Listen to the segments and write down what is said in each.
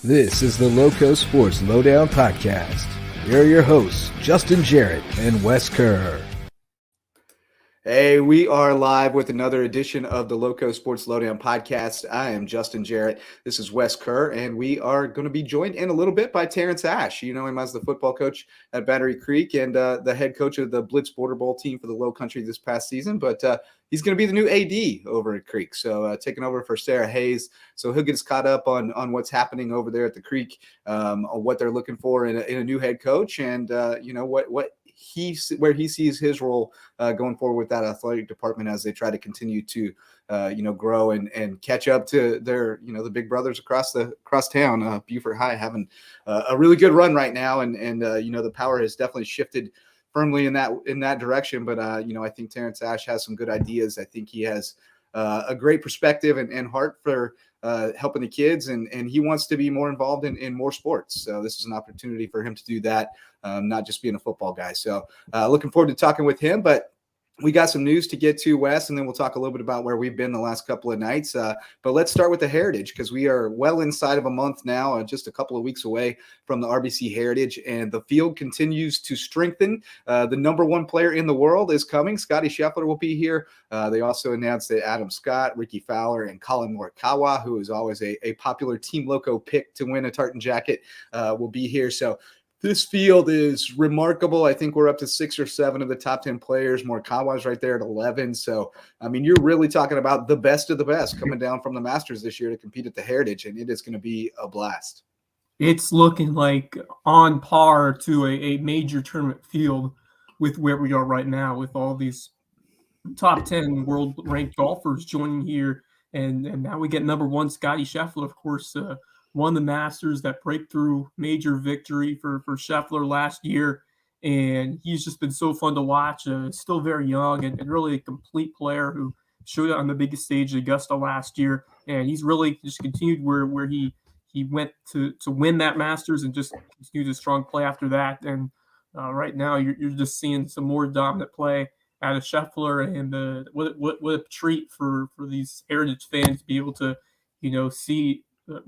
This is the LowcoSports Lowdown podcast. Here are your hosts, Justin Jarrett and Wes Kerr. Hey, we are live with another edition of the LowcoSports Lowdown podcast. I am Justin Jarrett. This is Wes Kerr, and we are going to be joined in a little bit by Terrance Ashe. You know him as the football coach at Battery Creek and the head coach of the Blitz Border Bowl team for the Low Country this past season. But he's going to be the new AD over at Creek, so taking over for Sarah Hayes. So he'll get us caught up on what's happening over there at the Creek, on what they're looking for in a new head coach, and where he sees his role going forward with that athletic department as they try to continue to grow and catch up to their the big brothers across town. Beaufort High having a really good run right now, and the power has definitely shifted firmly in that direction. But I think Terrance Ashe has some good ideas. I think he has a great perspective and heart for helping the kids, and he wants to be more involved in more sports. So this is an opportunity for him to do that, not just being a football guy. So looking forward to talking with him. But we got some news to get to, Wes, and then we'll talk a little bit about where we've been the last couple of nights. But let's start with the Heritage, because we are well inside of a month now, just a couple of weeks away from the RBC Heritage, and the field continues to strengthen. The number one player in the world is coming. Scotty Scheffler will be here. They also announced that Adam Scott, Ricky Fowler, and Colin Morikawa, who is always a popular Team Loco pick to win a tartan jacket, will be here. So this field is remarkable. I think we're up to 6 or 7 of the top 10 players. Morikawa's right there at 11. So, I mean, you're really talking about the best of the best coming down from the Masters this year to compete at the Heritage, and it is going to be a blast. It's looking like on par to a major tournament field with where we are right now, with all these top 10 world-ranked golfers joining here. And now we get number one, Scotty Scheffler, of course, won the Masters, that breakthrough major victory for Scheffler last year. And he's just been so fun to watch. Still very young and really a complete player who showed out on the biggest stage at Augusta last year. And he's really just continued where he went to win that Masters and just continued a strong play after that. And right now you're just seeing some more dominant play out of Scheffler. And what a treat for these Heritage fans to be able to, see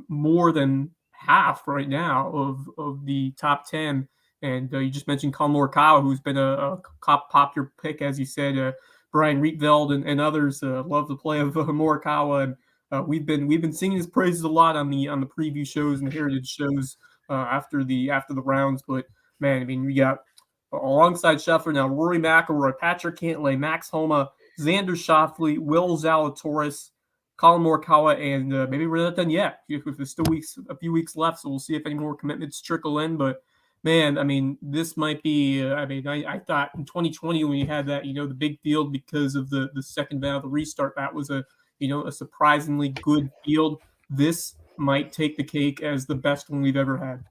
more than half right now of the top 10. And you just mentioned Colin Morikawa, who's been a popular pick, as you said. Brian Rietveld and others love the play of Morikawa, and we've been singing his praises a lot on the preview shows and the Heritage shows after the rounds. But man, I mean, we got alongside Scheffler now Rory McIlroy, Patrick Cantlay, Max Homa, Xander Schauffele, Will Zalatoris, Colin Morikawa, and maybe we're not done yet. If there's still a few weeks left, so we'll see if any more commitments trickle in. But man, I mean, this might be. I thought in 2020 when you had that, the big field because of the second round of the restart, that was a surprisingly good field. This might take the cake as the best one we've ever had.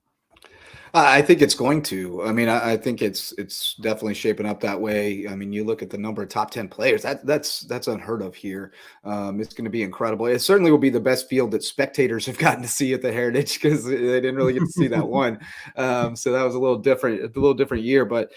I think it's going to. I mean, I think it's definitely shaping up that way. I mean, you look at the number of top 10 players. That's unheard of here. It's going to be incredible. It certainly will be the best field that spectators have gotten to see at the Heritage, because they didn't really get to see that one. So that was a little different year, but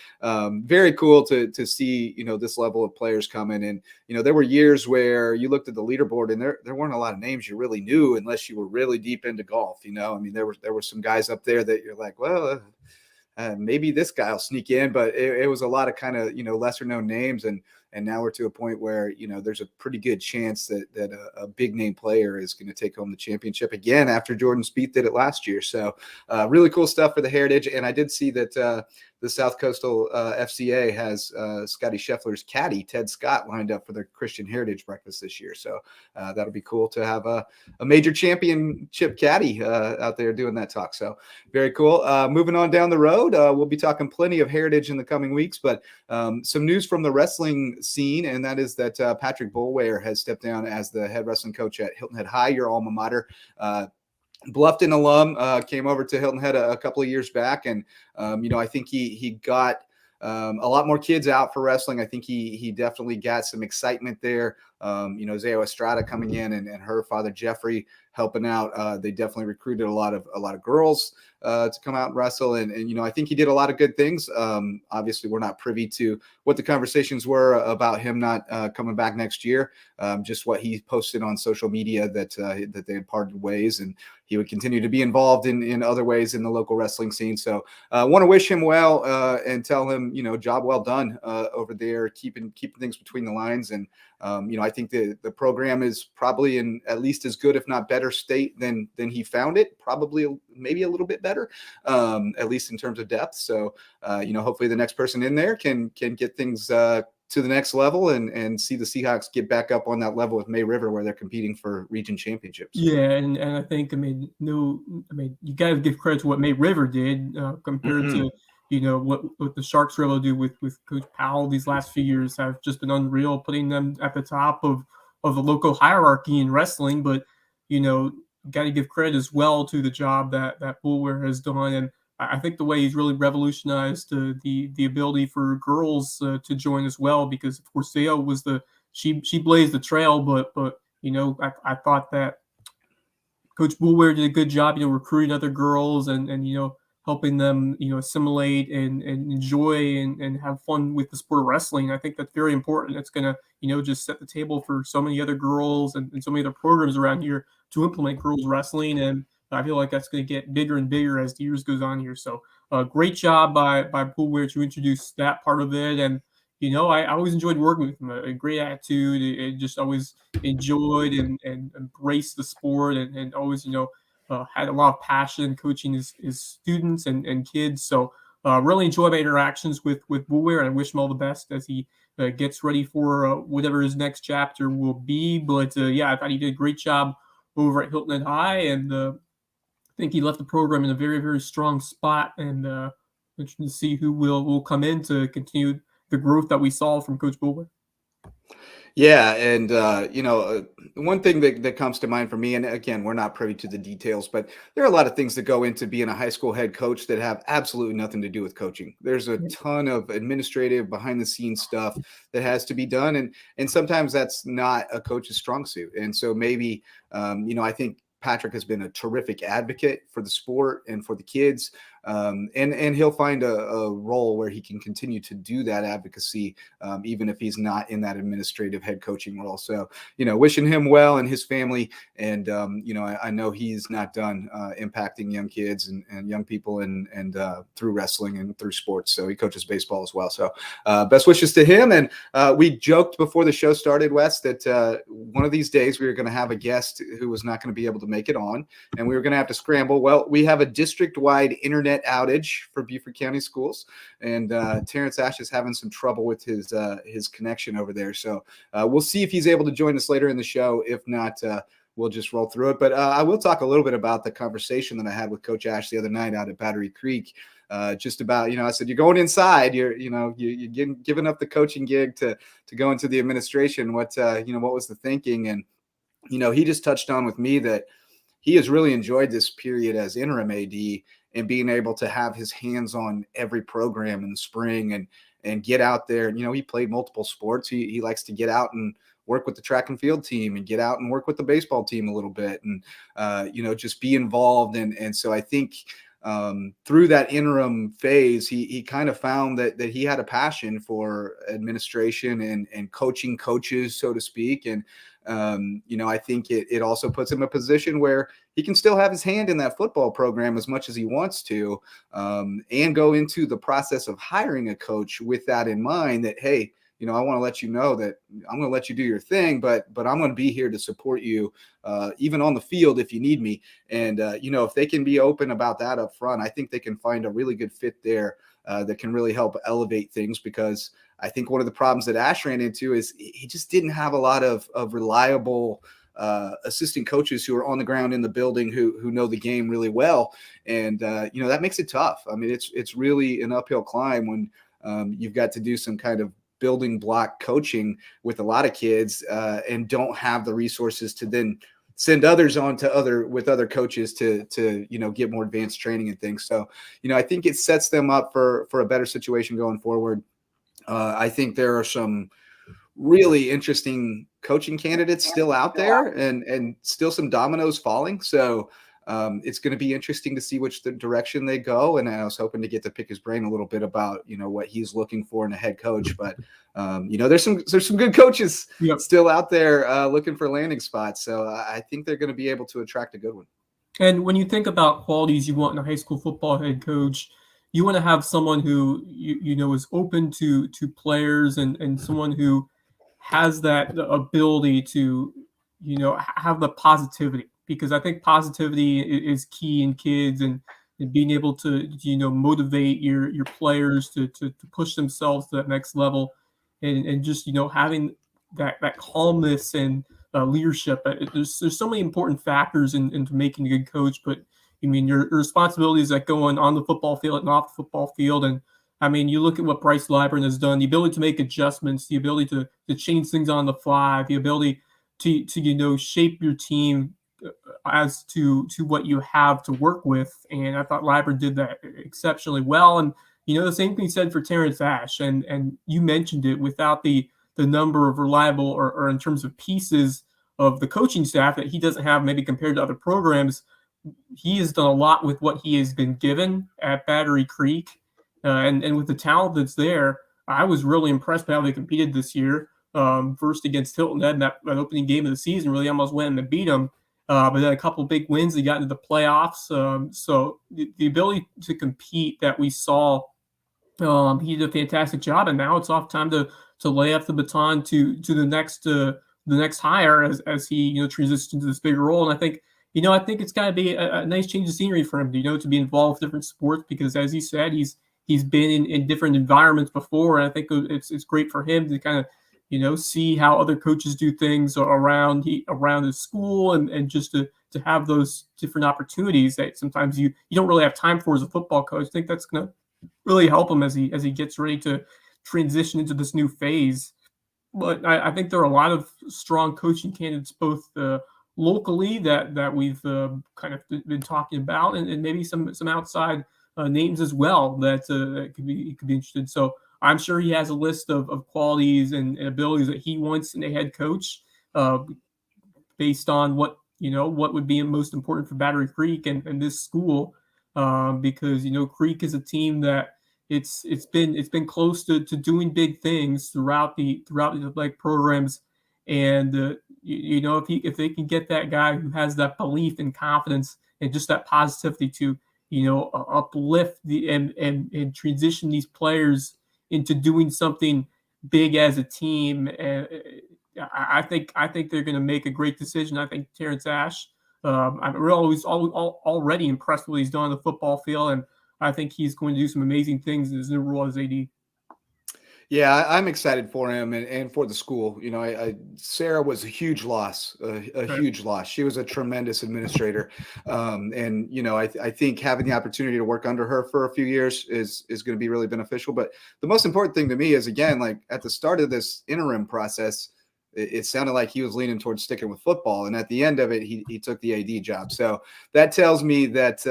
very cool to see this level of players coming. And there were years where you looked at the leaderboard and there weren't a lot of names you really knew unless you were really deep into golf. I mean, there were some guys up there that you're like, well, maybe this guy will sneak in, but it was a lot of kind of lesser known names, and now we're to a point where there's a pretty good chance that a big name player is going to take home the championship again after Jordan Spieth did it last year. So really cool stuff for the Heritage. And I did see that the South Coastal FCA has Scotty Scheffler's caddy, Ted Scott, lined up for their Christian Heritage breakfast this year. So that'll be cool to have a major championship caddy out there doing that talk. So very cool. Moving on down the road, we'll be talking plenty of Heritage in the coming weeks, but some news from the wrestling scene, and that is that Patrick Boulware has stepped down as the head wrestling coach at Hilton Head High, your alma mater. Bluffton alum, came over to Hilton Head a couple of years back, and I think he got a lot more kids out for wrestling. I think he definitely got some excitement there Zao Estrada coming in and her father Jeffrey helping out. They definitely recruited a lot of girls to come out and wrestle. And I think he did a lot of good things. Obviously, we're not privy to what the conversations were about him not coming back next year. Just what he posted on social media that they had parted ways, and he would continue to be involved in other ways in the local wrestling scene. So I want to wish him well and tell him, job well done over there, keeping things between the lines. And I think the program is probably in at least as good, if not better state than he found it, probably maybe a little bit better, at least in terms of depth. So, hopefully the next person in there can get things to the next level and see the Seahawks get back up on that level with May River where they're competing for region championships. Yeah, and I think, you got to give credit to what May River did compared to, what the Sharks were able to do with Coach Powell these last few years have just been unreal, putting them at the top of the local hierarchy in wrestling. But, got to give credit as well to the job that Boulware has done. And I think the way he's really revolutionized the ability for girls to join as well, because of course Zao was she blazed the trail, but I thought that Coach Boulware did a good job, recruiting other girls and helping them, assimilate and enjoy and have fun with the sport of wrestling. I think that's very important. It's going to, just set the table for so many other girls and so many other programs around here to implement girls wrestling. And I feel like that's going to get bigger and bigger as the years goes on here. So great job by Boulware to introduce that part of it. And, I always enjoyed working with him, a great attitude, and just always enjoyed and embraced the sport and always, had a lot of passion coaching his students and kids. So really enjoy my interactions with Boulware, and I wish him all the best as he gets ready for whatever his next chapter will be. But I thought he did a great job over at Hilton Head High, and I think he left the program in a very, very strong spot, and interesting to see who will come in to continue the growth that we saw from Coach Boulware. Yeah, and one thing that comes to mind for me, and again, we're not privy to the details, but there are a lot of things that go into being a high school head coach that have absolutely nothing to do with coaching. There's a ton of administrative, behind the scenes stuff that has to be done, and sometimes that's not a coach's strong suit. And so maybe, I think Patrick has been a terrific advocate for the sport and for the kids. And he'll find a role where he can continue to do that advocacy, even if he's not in that administrative head coaching role. So, wishing him well and his family. And, I know he's not done impacting young kids and young people and through wrestling and through sports. So he coaches baseball as well. So best wishes to him. And we joked before the show started, Wes, that one of these days we were going to have a guest who was not going to be able to make it on, and we were going to have to scramble. Well, we have a district-wide internet outage for Beaufort County schools, and Terrance Ashe is having some trouble with his connection over there. So we'll see if he's able to join us later in the show. If not, we'll just roll through it. But I will talk a little bit about the conversation that I had with Coach Ashe the other night out at Battery Creek. Just about, I said, you're going inside, you're giving up the coaching gig to go into the administration. What was the thinking? And, he just touched on with me that he has really enjoyed this period as interim AD and being able to have his hands on every program in the spring and get out there. He played multiple sports. He likes to get out and work with the track and field team and get out and work with the baseball team a little bit and, just be involved. And so I think through that interim phase, he kind of found that he had a passion for administration and coaching coaches, so to speak. And, I think it also puts him in a position where he can still have his hand in that football program as much as he wants to, and go into the process of hiring a coach with that in mind that, hey, I want to let you know that I'm going to let you do your thing, but I'm going to be here to support you, even on the field if you need me. And, if they can be open about that up front, I think they can find a really good fit there that can really help elevate things, because I think one of the problems that Ashe ran into is he just didn't have a lot of reliable assistant coaches who are on the ground in the building who know the game really well. And, that makes it tough. I mean, it's really an uphill climb when you've got to do some kind of building block coaching with a lot of kids and don't have the resources to then send others on to other coaches to get more advanced training and things. So, I think it sets them up for a better situation going forward. I think there are some really interesting coaching candidates still out there and still some dominoes falling. So it's going to be interesting to see which direction they go. And I was hoping to get to pick his brain a little bit about, what he's looking for in a head coach. But, there's some good coaches still out there looking for landing spots. So I think they're going to be able to attract a good one. And when you think about qualities you want in a high school football head coach, you want to have someone who you know is open to players and someone who has that ability to have the positivity, because I think positivity is key in kids, and being able to motivate your players to push themselves to that next level, and just having that calmness and leadership. There's so many important factors into making a good coach, but I mean your responsibilities that go on the football field and off the football field. And I mean, you look at what Bryce Libern has done, the ability to make adjustments, the ability to change things on the fly, the ability to shape your team as to what you have to work with. And I thought Libern did that exceptionally well. And the same thing said for Terrance Ashe. And you mentioned it, without the number of reliable or in terms of pieces of the coaching staff that he doesn't have, maybe compared to other programs, he has done a lot with what he has been given at Battery Creek. And with the talent that's there, I was really impressed by how they competed this year. First against Hilton Head in that opening game of the season, really almost went and beat them. But then a couple of big wins, they got into the playoffs. So the ability to compete that we saw, he did a fantastic job. And now it's off time to lay off the baton to the next hire as he transitions into this bigger role. And I think it's got to be a nice change of scenery for him, to be involved with different sports, because as he said, he's been in different environments before. And I think it's great for him to kind of, see how other coaches do things around his school, and just to have those different opportunities that sometimes you don't really have time for as a football coach. I think that's going to really help him as he gets ready to transition into this new phase. But I think there are a lot of strong coaching candidates, both locally that we've kind of been talking about, and maybe some outside names as well that could be interested. So I'm sure he has a list of qualities and abilities that he wants in a head coach, based on what would be most important for Battery Creek and this school, because Creek is a team that it's been close to doing big things throughout the like programs. And if they can get that guy who has that belief and confidence and just that positivity to uplift and transition these players into doing something big as a team, I think they're going to make a great decision. I think Terrance Ashe, I'm already impressed with what he's done on the football field, and I think he's going to do some amazing things in his new role as AD. Yeah, I'm excited for him and for the school. Sarah was a huge loss, huge loss. She was a tremendous administrator. I think having the opportunity to work under her for a few years is going to be really beneficial. But the most important thing to me is, again, like at the start of this interim process, it sounded like he was leaning towards sticking with football. And at the end of it, he took the AD job. So that tells me that,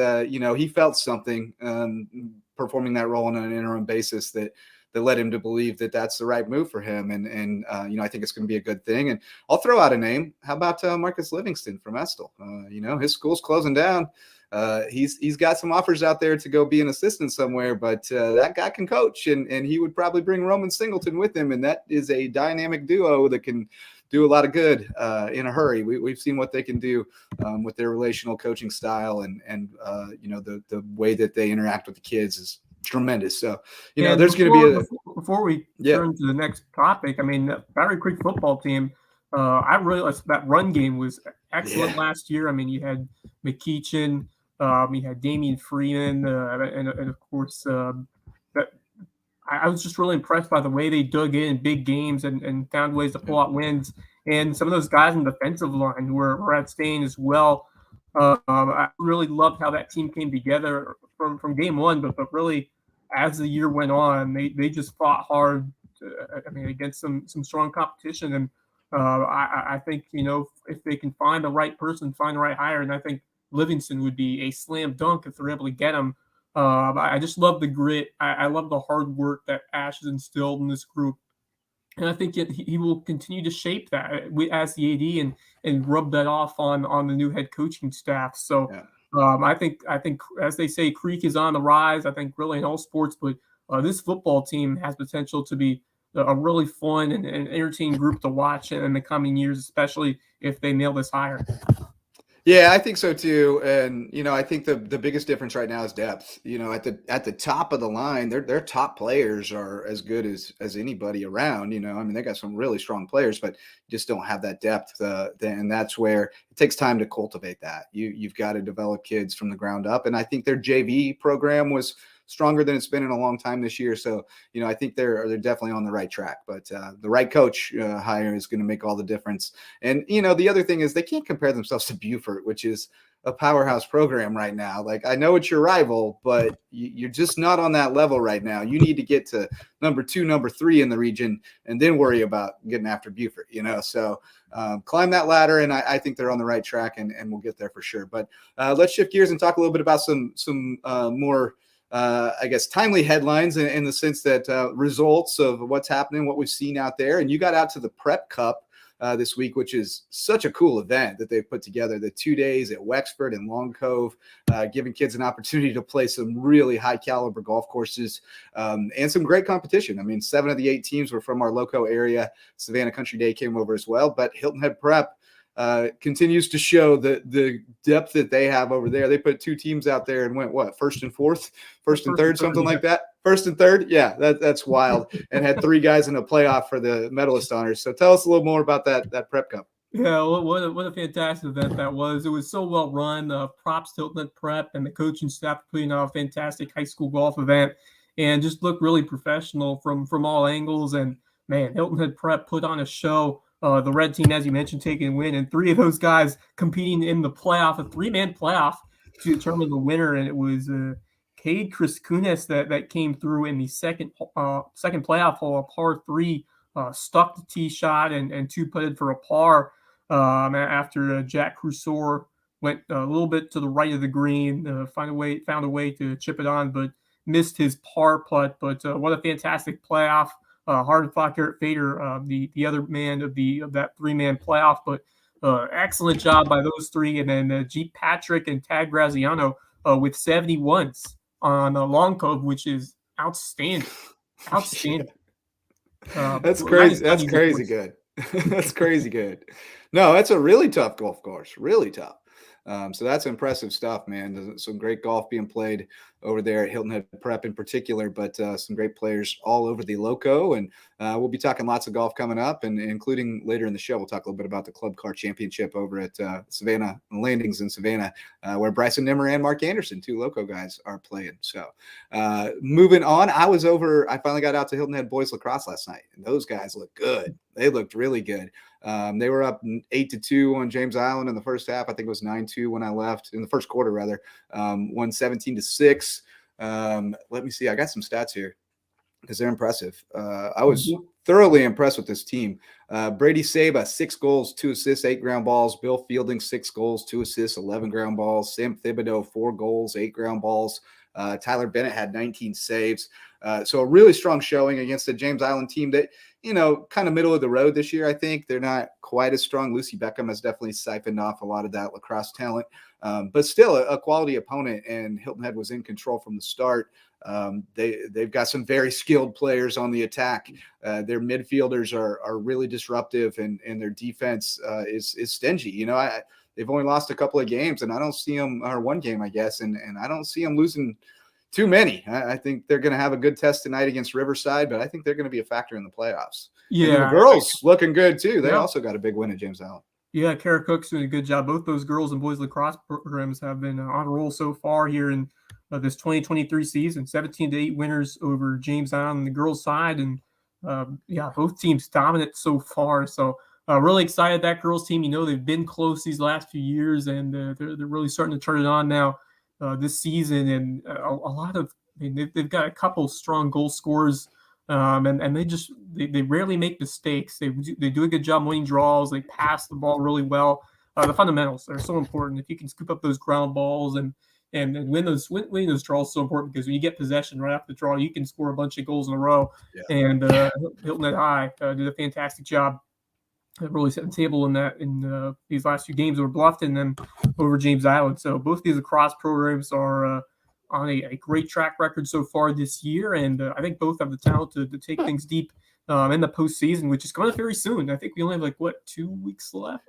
he felt something performing that role on an interim basis that led him to believe that that's the right move for him. And I think it's going to be a good thing. And I'll throw out a name. How about Marcus Livingston from Estill? His school's closing down. He's got some offers out there to go be an assistant somewhere, but that guy can coach, and he would probably bring Roman Singleton with him. And that is a dynamic duo that can do a lot of good in a hurry. We've seen what they can do with their relational coaching style, and the way that they interact with the kids is tremendous. So, there's going to be before we turn to the next topic, I mean, the Battery Creek football team, I realized that run game was excellent last year. I mean, you had McKeachin, you had Damian Freeman, and of course, I was just really impressed by the way they dug in big games and found ways to pull out wins. And some of those guys on the defensive line were outstanding as well. I really loved how that team came together from game one, but really as the year went on, they just fought hard. Against some strong competition, and I think if they can find the right person, find the right hire, and I think Livingston would be a slam dunk if they're able to get him. I just love the grit. I love the hard work that Ashe has instilled in this group. And I think he will continue to shape that as the AD and rub that off on the new head coaching staff. So Yeah. I think as they say, Creek is on the rise. I think really in all sports, but this football team has potential to be a really fun and entertaining group to watch in the coming years, especially if they nail this hire. Yeah, I think so too. And I think the biggest difference right now is depth. At the top of the line, their top players are as good as anybody around. I mean, they got some really strong players, but just don't have that depth. And that's where it takes time to cultivate that. You've got to develop kids from the ground up. And I think their JV program was stronger than it's been in a long time this year. So, I think they're definitely on the right track, but the right coach hire is going to make all the difference. And, the other thing is they can't compare themselves to Beaufort, which is a powerhouse program right now. Like, I know it's your rival, but you're just not on that level right now. You need to get to number 2, number 3 in the region, and then worry about getting after Beaufort, So climb that ladder, and I think they're on the right track, and we'll get there for sure. But let's shift gears and talk a little bit about some more I guess, timely headlines in the sense that results of what's happening, what we've seen out there. And you got out to the Prep Cup this week, which is such a cool event that they've put together. The 2 days at Wexford and Long Cove, giving kids an opportunity to play some really high caliber golf courses and some great competition. I mean, 7 of the 8 teams were from our Lowco area. Savannah Country Day came over as well, but Hilton Head Prep continues to show the depth that they have over there. They put 2 teams out there and went first and third, something like that. First and third, yeah, that's wild. And had 3 guys in a playoff for the medalist honors. So tell us a little more about that Prep Cup. Yeah, what a fantastic event that was. It was so well run. Props to Hilton Head Prep and the coaching staff for putting on a fantastic high school golf event, and just looked really professional from all angles. And man, Hilton Head Prep put on a show. The red team, as you mentioned, taking a win, and 3 of those guys competing in the playoff, a 3-man playoff to determine the winner. And it was Cade Kunis that came through in the second playoff hole, a par 3, stuck the tee shot and 2 putted for a par after Jack Crusoe went a little bit to the right of the green, found a way to chip it on, but missed his par putt. But what a fantastic playoff. Hard fought Garrett Fader, the other man of that 3-man playoff, but excellent job by those 3. And then Jeep Patrick and Tag Graziano with 71s on Long Cove, which is outstanding. Outstanding. That's crazy. That's crazy good. That's crazy good. No, that's a really tough golf course. Really tough. So that's impressive stuff, man. Some great golf being played over there at Hilton Head Prep in particular, but some great players all over the Lowco. And we'll be talking lots of golf coming up, and including later in the show, we'll talk a little bit about the Club Car Championship over at Savannah Landings in Savannah, where Bryson Nimmer and Mark Anderson, 2 Lowco guys, are playing. So moving on, I finally got out to Hilton Head Boys Lacrosse last night, and those guys look good. They looked really good. They were up 8-2 on James Island in the first half. I think it was 9-2 when I left in the first quarter, rather. Won 17-6. Let me see. I got some stats here because they're impressive. I was thoroughly impressed with this team. Brady Saba, 6 goals, 2 assists, 8 ground balls. Bill Fielding, 6 goals, 2 assists, 11 ground balls. Sam Thibodeau, 4 goals, 8 ground balls. Tyler Bennett had 19 saves. So a really strong showing against the James Island team that, kind of middle of the road this year. I think they're not quite as strong. Lucy Beckham has definitely siphoned off a lot of that lacrosse talent, but still a quality opponent, and Hilton Head was in control from the start. They've got some very skilled players on the attack. Their midfielders are really disruptive, and their defense is stingy. They've only lost a couple of games, and I don't see them, or 1 game, I guess, and I don't see them losing too many. I think they're going to have a good test tonight against Riverside, but I think they're going to be a factor in the playoffs. Yeah, and the girls looking good too. They also got a big win at James Island. Yeah, Kerr Cook's doing a good job. Both those girls and boys lacrosse programs have been on a roll so far here in this 2023 season. 17-8 winners over James Island on the girls' side, and both teams dominant so far. So really excited that girls team. They've been close these last few years, and they're really starting to turn it on now this season. And a lot of they've got a couple strong goal scorers. And they rarely make mistakes. They do a good job winning draws. They pass the ball really well. The fundamentals are so important. If you can scoop up those ground balls and And then winning those draws is so important because when you get possession right off the draw, you can score a bunch of goals in a row. Yeah. And Hilton Head High did a fantastic job. Really setting the table in these last few games over Bluffton and then over James Island. So both these lacrosse programs are on a great track record so far this year, and I think both have the talent to take things deep in the postseason, which is coming up very soon. I think we only have 2 weeks left.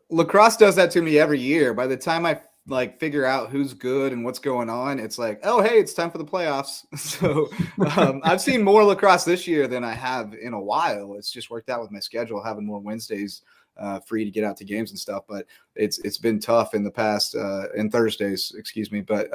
Lacrosse does that to me every year. By the time I figure out who's good and what's going on, it's like, oh, hey, it's time for the playoffs. So I've seen more lacrosse this year than I have in a while. It's just worked out with my schedule, having more Wednesdays free to get out to games and stuff. But it's been tough in the past, and Thursdays, excuse me. But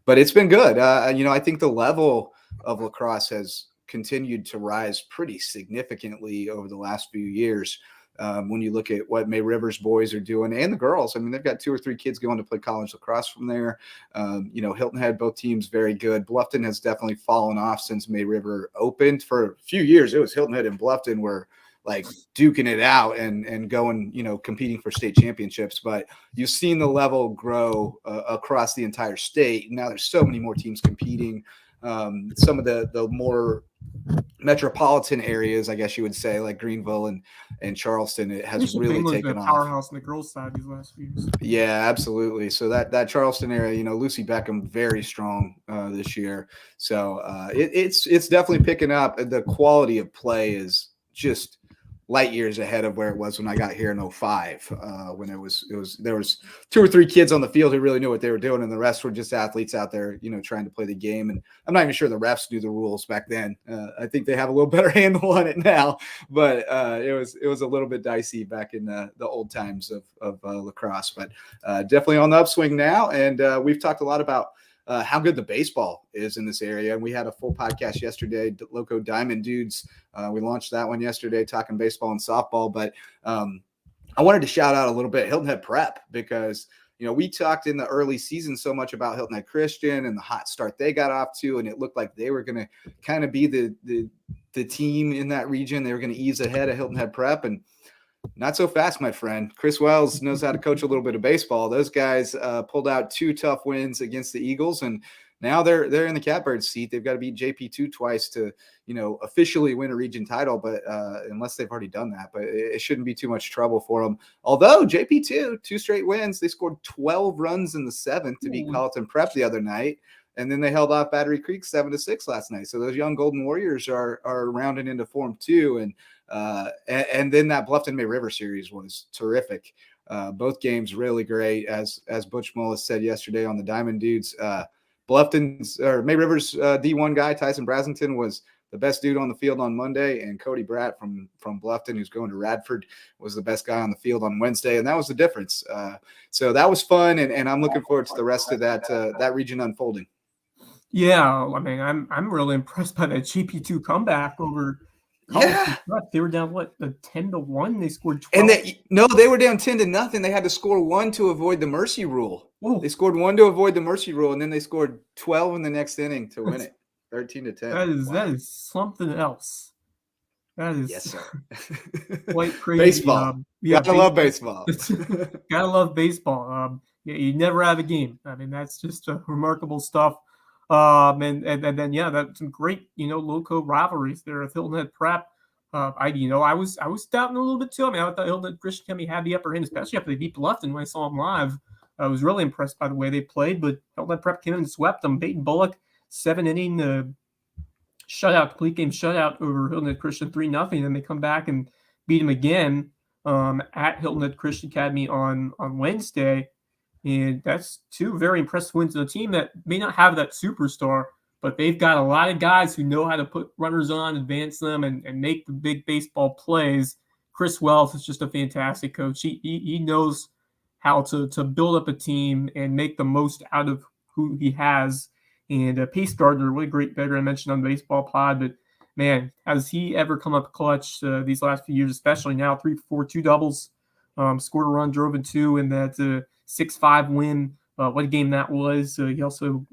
it's been good. I think the level of lacrosse has continued to rise pretty significantly over the last few years. When you look at what May River's boys are doing and the girls, I mean, they've got 2 or 3 kids going to play college lacrosse from there. Hilton Head, both teams very good. Bluffton has definitely fallen off since May River opened. For a few years, it was Hilton Head and Bluffton were duking it out and going, competing for state championships. But you've seen the level grow across the entire state. Now there's so many more teams competing. Some of the more metropolitan areas, I guess you would say, like Greenville and Charleston, it has really taken off. Powerhouse on the girls' side these last few years. Yeah, absolutely. So that Charleston area, Lucy Beckham, very strong this year. So it's definitely picking up. The quality of play is just light years ahead of where it was when I got here in 2005, when there was 2 or 3 kids on the field who really knew what they were doing, and the rest were just athletes out there, trying to play the game. And I'm not even sure the refs knew the rules back then. I think they have a little better handle on it now, but it was a little bit dicey back in the old times of lacrosse. But definitely on the upswing now, and we've talked a lot about how good the baseball is in this area. And we had a full podcast yesterday, Lowco Diamond Dudes. We launched that one yesterday, talking baseball and softball. But I wanted to shout out a little bit Hilton Head Prep, because, we talked in the early season so much about Hilton Head Christian and the hot start they got off to, and it looked like they were going to kind of be the team in that region. They were going to ease ahead of Hilton Head Prep, and not so fast, my friend. Chris Wells knows how to coach a little bit of baseball. Those guys pulled out 2 tough wins against the Eagles, and now they're in the Catbird seat. They've got to beat JP2 twice to, officially win a region title, but unless they've already done that. But it shouldn't be too much trouble for them. Although JP2, 2 straight wins, they scored 12 runs in the 7th to beat Colleton Prep the other night. And then they held off Battery Creek 7-6 last night. So those young Golden Warriors are rounding into form too. And then that Bluffton May River series was terrific. Both games really great. As Butch Mullis said yesterday on the Diamond Dudes, May River's D1 guy, Tyson Brasington, was the best dude on the field on Monday, and Cody Bratt from Bluffton, who's going to Radford, was the best guy on the field on Wednesday, and that was the difference. So that was fun, and I'm looking forward to the rest of that region unfolding. Yeah, I mean, I'm really impressed by that GP2 comeback over. Yeah, they were down 10-1. They scored 12. And they were down 10-0. They had to score 1 to avoid the mercy rule. Ooh. They scored 1 to avoid the mercy rule, and then they scored 12 in the next inning to win it, 13-10. That is something else. That is, yes, sir. Quite crazy. Baseball. Gotta love baseball. Gotta love baseball. You never have a game. I mean, that's just remarkable stuff. And then that's some great Lowco rivalries there with Hilton Head Prep. I was doubting a little bit too. I mean, I thought Hilton Head Christian Academy had the upper hand, especially after they beat Bluffton. When I saw them live, I was really impressed by the way they played. But Hilton Head Prep came in and swept them. Peyton Bullock 7-inning shutout, complete game shutout over Hilton Head Christian 3-0. Then they come back and beat them again at Hilton Head Christian Academy on Wednesday. And that's 2 very impressive wins to a team that may not have that superstar, but they've got a lot of guys who know how to put runners on, advance them, and make the big baseball plays. Chris Wells is just a fantastic coach. He knows how to build up a team and make the most out of who he has. And Pace Gardner, really great veteran I mentioned on the baseball pod, but man, has he ever come up clutch these last few years, especially now, 3 for 4, 2 doubles, scored a run, drove in 2 in that 6-5 win. What a game that was. He also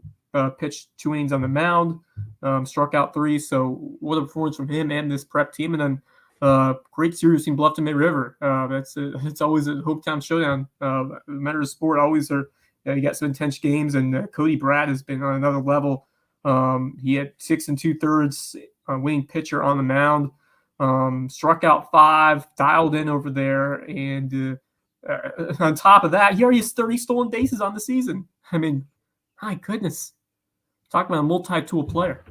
pitched 2 innings on the mound, struck out 3. So what a performance from him and this prep team. And then great series in Bluffton May River. It's always a hometown showdown. No matter the sport, always are you got some intense games, and Cody Brad has been on another level. He had 6 2/3 winning pitcher on the mound, struck out 5, dialed in over there, and on top of that, he already has 30 stolen bases on the season. I mean, my goodness, talk about a multi-tool player.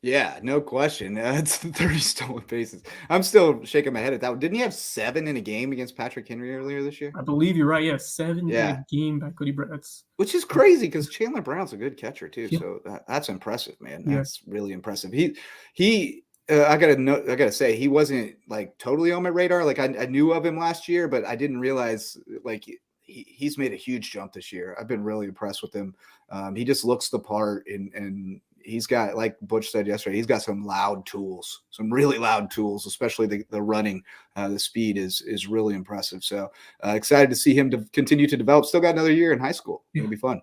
Yeah, no question. It's 30 stolen bases. I'm still shaking my head at that. Didn't he have 7 in a game against Patrick Henry earlier this year? I believe you're right. Yeah, 7 in a game by Cody Brad. Which is crazy because Chandler Brown's a good catcher too. Yeah. So that's impressive, man. Yeah. That's really impressive. I gotta say, he wasn't like totally on my radar. Like I knew of him last year, but I didn't realize like he's made a huge jump this year. I've been really impressed with him. He just looks the part, and he's got, like Butch said yesterday, he's got some loud tools, some really loud tools, especially the running. The speed is really impressive. So excited to see him to continue to develop. Still got another year in high school. It'll be fun.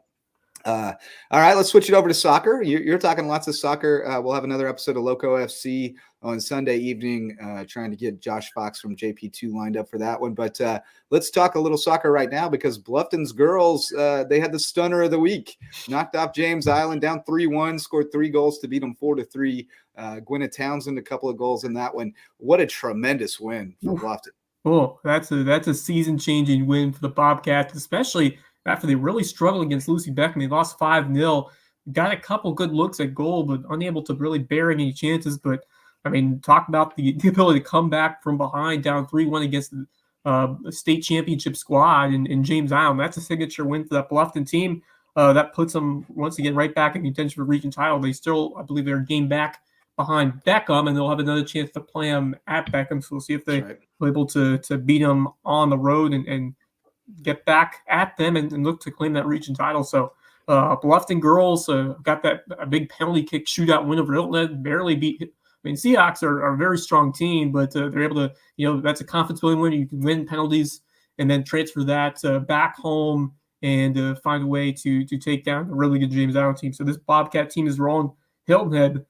All right, let's switch it over to soccer. You're talking lots of soccer. We'll have another episode of Loco FC on Sunday evening, trying to get Josh Fox from JP2 lined up for that one. But let's talk a little soccer right now, because Bluffton's girls, they had the stunner of the week. Knocked off James Island, down 3-1, scored 3 goals to beat them 4-3. Gwyneth Townsend, a couple of goals in that one. What a tremendous win for Bluffton. Oh, that's a season-changing win for the Bobcats, especially after they really struggled against Lucy Beckham. They lost 5-0. Got a couple good looks at goal, but unable to really bear any chances. But, I mean, talk about the ability to come back from behind, down 3-1 against the state championship squad in James Island. That's a signature win for that Bluffton team. That puts them, once again, right back in contention for region title. They still, I believe, they're a game back behind Beckham, and they'll have another chance to play them at Beckham. So we'll see if they're able to beat them on the road and get back at them and look to claim that region title. So Bluffton girls got a big penalty kick shootout win over Hilton Head, barely beat. I mean, Seahawks are a very strong team, but they're able to, that's a confidence building win. You can win penalties and then transfer that back home and find a way to take down a really good James Island team. So this Bobcat team is rolling. Hilton Head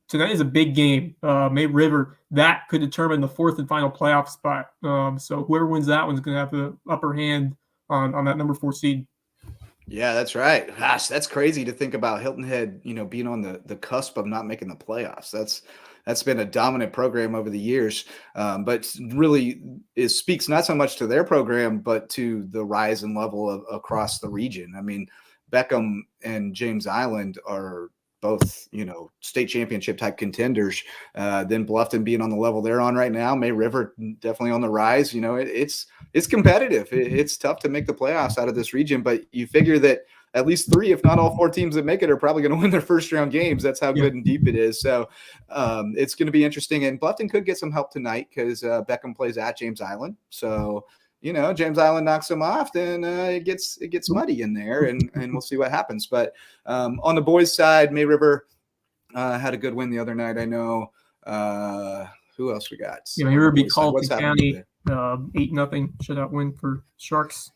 tonight is a big game. May River, that could determine the 4th and final playoff spot. So whoever wins that one's going to have the upper hand on that number 4 seed. Yeah, that's right. Gosh, that's crazy to think about Hilton Head, being on the cusp of not making the playoffs. That's been a dominant program over the years, but really it speaks not so much to their program, but to the rise in level across the region. I mean, Beckham and James Island are both, state championship type contenders. Then Bluffton being on the level they're on right now, May River definitely on the rise. It's competitive. It's tough to make the playoffs out of this region, but you figure that at least 3, if not all 4 teams that make it are probably going to win their first round games. That's how good and deep it is. So it's going to be interesting. And Bluffton could get some help tonight because Beckham plays at James Island. So James Island knocks them off, then it gets muddy in there, and we'll see what happens. But on the boys' side, May River had a good win the other night. I know. Who else we got? May River beat Colleton County 8-0 shutout win for Sharks.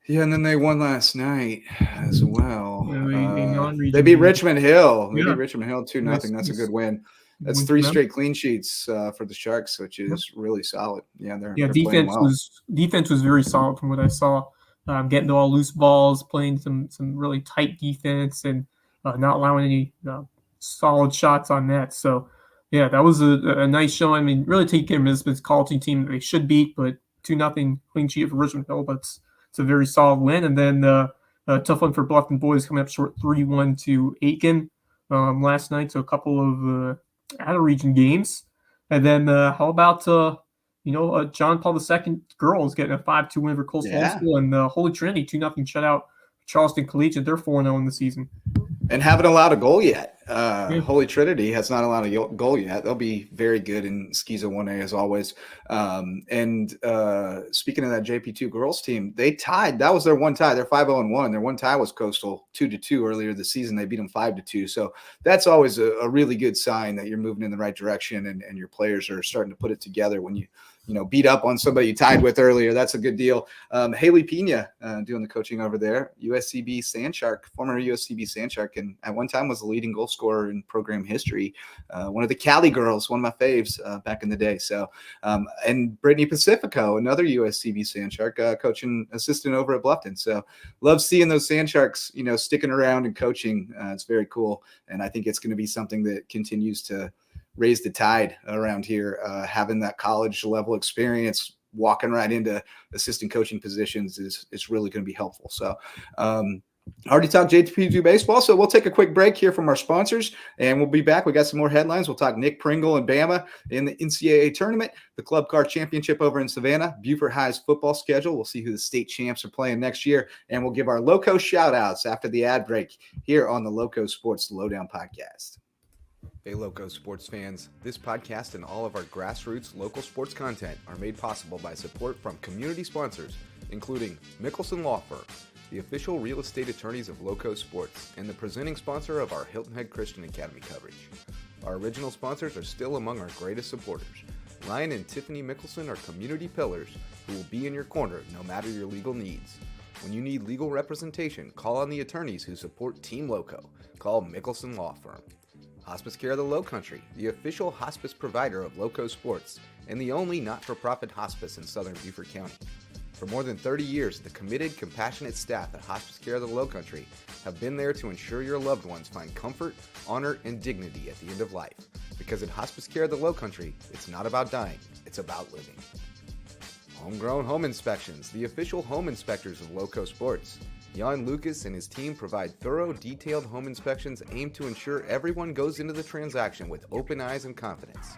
Yeah, and then they won last night as well. They beat Richmond Hill. They beat Richmond Hill 2-0. That's a good win. That's 3 straight clean sheets for the Sharks, which is really solid. Yeah, they're defense well. Defense was very solid from what I saw. Getting to all loose balls, playing some really tight defense, and not allowing any solid shots on net. So, yeah, that was a nice show. I mean, really take care of this Colleton team that they should beat, but 2-0 clean sheet for Richmond Hill. But it's a very solid win. And then a tough one for Bluffton boys coming up short 3-1 to Aiken last night. So a couple of out-of-region games. And then how about, John Paul II girls getting a 5-2 win over Coastal Homeschool, and Holy Trinity 2-0 shutout Charleston Collegiate. They're 4-0 in the season. And haven't allowed a goal yet. Holy Trinity has not allowed a goal yet. They'll be very good in Schizo 1A as always. And speaking of that JP2 girls team, they tied. That was their one tie. They're 5-0-1. Their one tie was Coastal 2-2 earlier this season. They beat them 5-2. So that's always a really good sign that you're moving in the right direction and your players are starting to put it together when you beat up on somebody you tied with earlier. That's a good deal. Haley Pena doing the coaching over there. USCB Sandshark, former USCB Sandshark, and at one time was the leading goal scorer in program history. One of the Cali girls, one of my faves back in the day. So, and Brittany Pacifico, another USCB Sandshark, coaching assistant over at Bluffton. So, love seeing those Sandsharks, sticking around and coaching. It's very cool, and I think it's going to be something that continues to raise the tide around here. Having that college level experience, walking right into assistant coaching positions is really going to be helpful. So, already talked JP2 baseball, so we'll take a quick break here from our sponsors, and we'll be back. We got some more headlines. We'll talk Nick Pringle and Bama in the NCAA tournament, the Club Car Championship over in Savannah, Beaufort High's football schedule. We'll see who the state champs are playing next year, and we'll give our Lowco shout-outs after the ad break here on the Lowco Sports Lowdown podcast. Hey, Lowco sports fans. This podcast and all of our grassroots local sports content are made possible by support from community sponsors, including Mickelson Law Firm, the official real estate attorneys of Lowco Sports, and the presenting sponsor of our Hilton Head Christian Academy coverage. Our original sponsors are still among our greatest supporters. Ryan and Tiffany Mickelson are community pillars who will be in your corner no matter your legal needs. When you need legal representation, call on the attorneys who support Team Lowco. Call Mickelson Law Firm. Hospice Care of the Lowcountry, the official hospice provider of Lowco Sports, and the only not-for-profit hospice in southern Beaufort County. For more than 30 years, the committed, compassionate staff at Hospice Care of the Lowcountry have been there to ensure your loved ones find comfort, honor, and dignity at the end of life. Because at Hospice Care of the Lowcountry, it's not about dying, it's about living. Homegrown Home Inspections, the official home inspectors of Lowco Sports. Jan Lucas and his team provide thorough, detailed home inspections aimed to ensure everyone goes into the transaction with open eyes and confidence.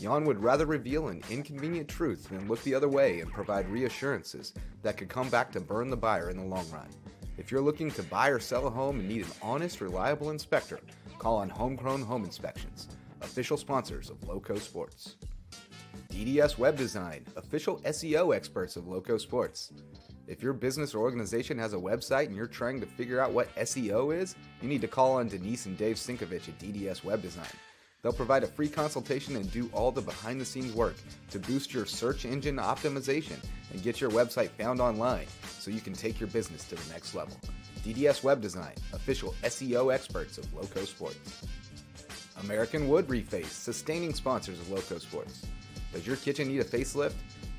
Jan would rather reveal an inconvenient truth than look the other way and provide reassurances that could come back to burn the buyer in the long run. If you're looking to buy or sell a home and need an honest, reliable inspector, call on Homegrown Home Inspections, official sponsors of Lowco Sports. DDS Web Design, official SEO experts of Lowco Sports. If your business or organization has a website and you're trying to figure out what SEO is, you need to call on Denise and Dave Sinkovich at DDS Web Design. They'll provide a free consultation and do all the behind-the-scenes work to boost your search engine optimization and get your website found online so you can take your business to the next level. DDS Web Design, official SEO experts of Lowco Sports. American Wood Reface, sustaining sponsors of Lowco Sports. Does your kitchen need a facelift?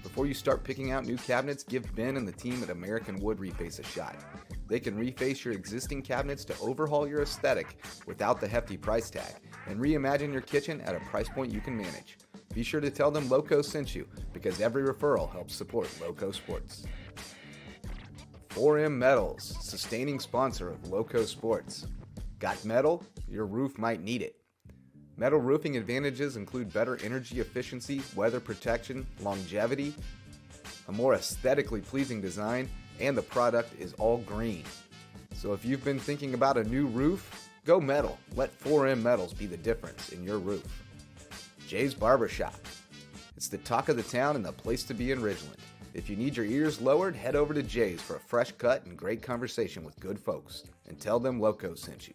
Before you start picking out new cabinets, give Ben and the team at American Wood Reface a shot. They can reface your existing cabinets to overhaul your aesthetic without the hefty price tag and reimagine your kitchen at a price point you can manage. Be sure to tell them Lowco sent you because every referral helps support Lowco Sports. 4M Metals, sustaining sponsor of Lowco Sports. Got metal? Your roof might need it. Metal roofing advantages include better energy efficiency, weather protection, longevity, a more aesthetically pleasing design, and the product is all green. So if you've been thinking about a new roof, go metal. Let 4M Metals be the difference in your roof. Jay's Barbershop. It's the talk of the town and the place to be in Ridgeland. If you need your ears lowered, head over to Jay's for a fresh cut and great conversation with good folks. And tell them Lowco sent you.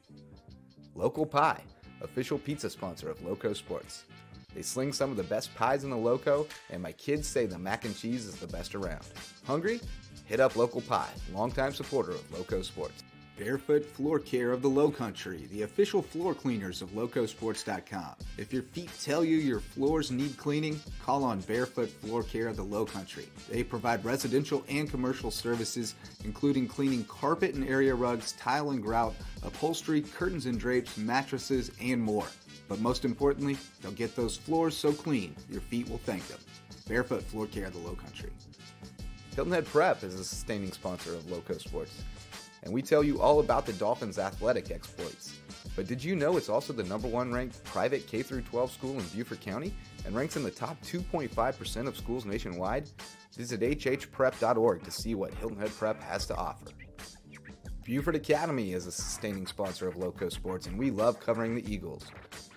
Local Pie, official pizza sponsor of Lowco Sports. They sling some of the best pies in the Lowco, and my kids say the mac and cheese is the best around. Hungry? Hit up Local Pie, longtime supporter of Lowco Sports. Barefoot Floor Care of the Lowcountry, the official floor cleaners of LowcoSports.com. If your feet tell you your floors need cleaning, call on Barefoot Floor Care of the Lowcountry. They provide residential and commercial services, including cleaning carpet and area rugs, tile and grout, upholstery, curtains and drapes, mattresses, and more. But most importantly, they'll get those floors so clean, your feet will thank them. Barefoot Floor Care of the Lowcountry. Hilton Head Prep is a sustaining sponsor of Lowco Sports, and we tell you all about the Dolphins' athletic exploits. But did you know it's also the #1 ranked private K-12 school in Beaufort County and ranks in the top 2.5% of schools nationwide? Visit hhprep.org to see what Hilton Head Prep has to offer. Beaufort Academy is a sustaining sponsor of Lowco Sports, and we love covering the Eagles.